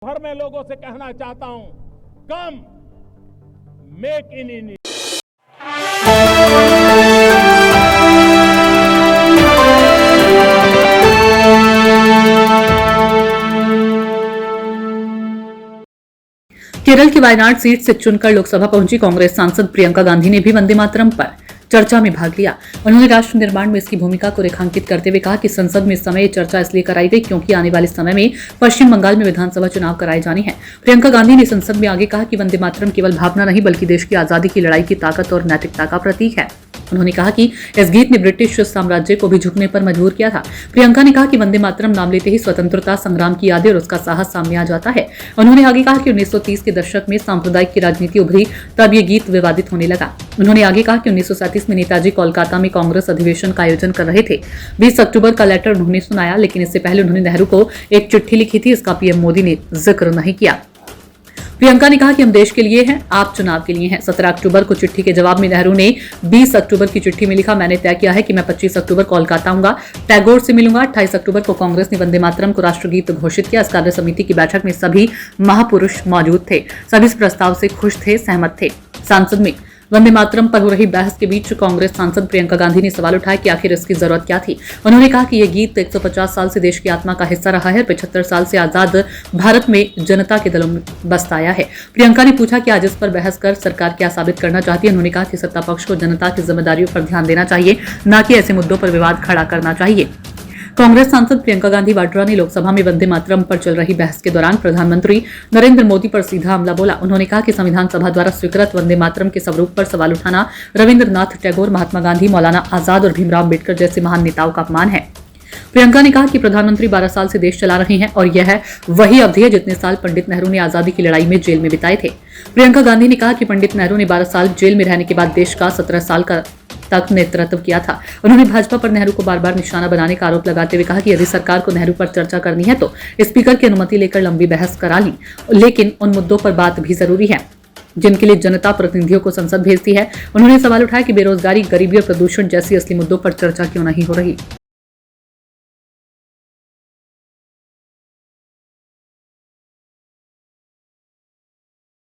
भर में लोगों से कहना चाहता हूं, कम मेक इन इंडिया। केरल की वायनाड सीट से चुनकर लोकसभा पहुंची कांग्रेस सांसद प्रियंका गांधी ने भी वंदे मातरम पर चर्चा में भाग लिया। उन्होंने राष्ट्र निर्माण में इसकी भूमिका को रेखांकित करते हुए कहा कि संसद में इस समय ये चर्चा इसलिए कराई गई क्योंकि आने वाले समय में पश्चिम बंगाल में विधानसभा चुनाव कराए जाने हैं। प्रियंका गांधी ने संसद में आगे कहा कि वंदे मातरम केवल भावना नहीं बल्कि देश की आजादी की लड़ाई की ताकत और नैतिकता का प्रतीक है। उन्होंने कहा कि इस गीत ने ब्रिटिश साम्राज्य को भी झुकने पर मजबूर किया था। प्रियंका ने कहा कि वंदे मातरम नाम लेते ही स्वतंत्रता संग्राम की यादें और उसका साहस सामने आ जाता है। उन्होंने आगे कहा कि 1930 के दशक में सांप्रदायिक की राजनीति उभरी, तब ये गीत विवादित होने लगा। उन्होंने आगे कहा कि 1937 में नेताजी कोलकाता में कांग्रेस अधिवेशन का आयोजन कर रहे थे। 20 अक्टूबर का लेटर उन्होंने सुनाया, लेकिन इससे पहले उन्होंने नेहरू को एक चिट्ठी लिखी थी। इसका पीएम मोदी ने जिक्र नहीं किया। प्रियंका ने कहा कि हम देश के लिए हैं, आप चुनाव के लिए हैं। 17 अक्टूबर को चिट्ठी के जवाब में नेहरू ने 20 अक्टूबर की चिट्ठी में लिखा, मैंने तय किया है कि मैं 25 अक्टूबर कोलकाता आऊंगा, टैगोर से मिलूंगा। 28 अक्टूबर को कांग्रेस ने वंदे मातरम को राष्ट्रगीत घोषित किया। इस कार्य समिति की बैठक में सभी महापुरुष मौजूद थे। सभी इस प्रस्ताव से खुश थे, सहमत थे। संसद में वंदे मातरम पर हो रही बहस के बीच कांग्रेस सांसद प्रियंका गांधी ने सवाल उठाया कि आखिर इसकी जरूरत क्या थी। उन्होंने कहा कि यह गीत 150 साल से देश की आत्मा का हिस्सा रहा है। 75 साल से आजाद भारत में जनता के दिलों में बसता आया है। प्रियंका ने पूछा कि आज इस पर बहस कर सरकार क्या साबित करना चाहती है। उन्होंने कहा कि सत्ता पक्ष को जनता की जिम्मेदारियों पर ध्यान देना चाहिए, न कि ऐसे मुद्दों पर विवाद खड़ा करना चाहिए। कांग्रेस सांसद प्रियंका गांधी वाड्रा ने लोकसभा में वंदे मातरम पर चल रही बहस के दौरान प्रधानमंत्री नरेंद्र मोदी पर सीधा हमला बोला। उन्होंने कहा कि संविधान सभा द्वारा स्वीकृत वंदे मातरम के स्वरूप पर सवाल उठाना रविंद्रनाथ टैगोर, महात्मा गांधी, मौलाना आजाद और भीमराव अम्बेडकर जैसे महान नेताओं का अपमान है। प्रियंका ने कहा कि प्रधानमंत्री 12 साल से देश चला रहे हैं और यह वही अवधि है जितने साल पंडित नेहरू ने आजादी की लड़ाई में जेल में बिताए थे। प्रियंका गांधी ने कहा कि पंडित नेहरू ने 12 साल जेल में रहने के बाद देश का 17 साल का तक नेतृत्व किया था। उन्होंने भाजपा पर नेहरू को बार बार निशाना बनाने का आरोप लगाते हुए कहा कि यदि सरकार को नेहरू पर चर्चा करनी है तो स्पीकर की अनुमति लेकर लंबी बहस करा ली, लेकिन उन मुद्दों पर बात भी जरूरी है जिनके लिए जनता प्रतिनिधियों को संसद भेजती है। उन्होंने सवाल उठाया कि बेरोजगारी, गरीबी और प्रदूषण जैसी असली मुद्दों पर चर्चा क्यों नहीं हो रही।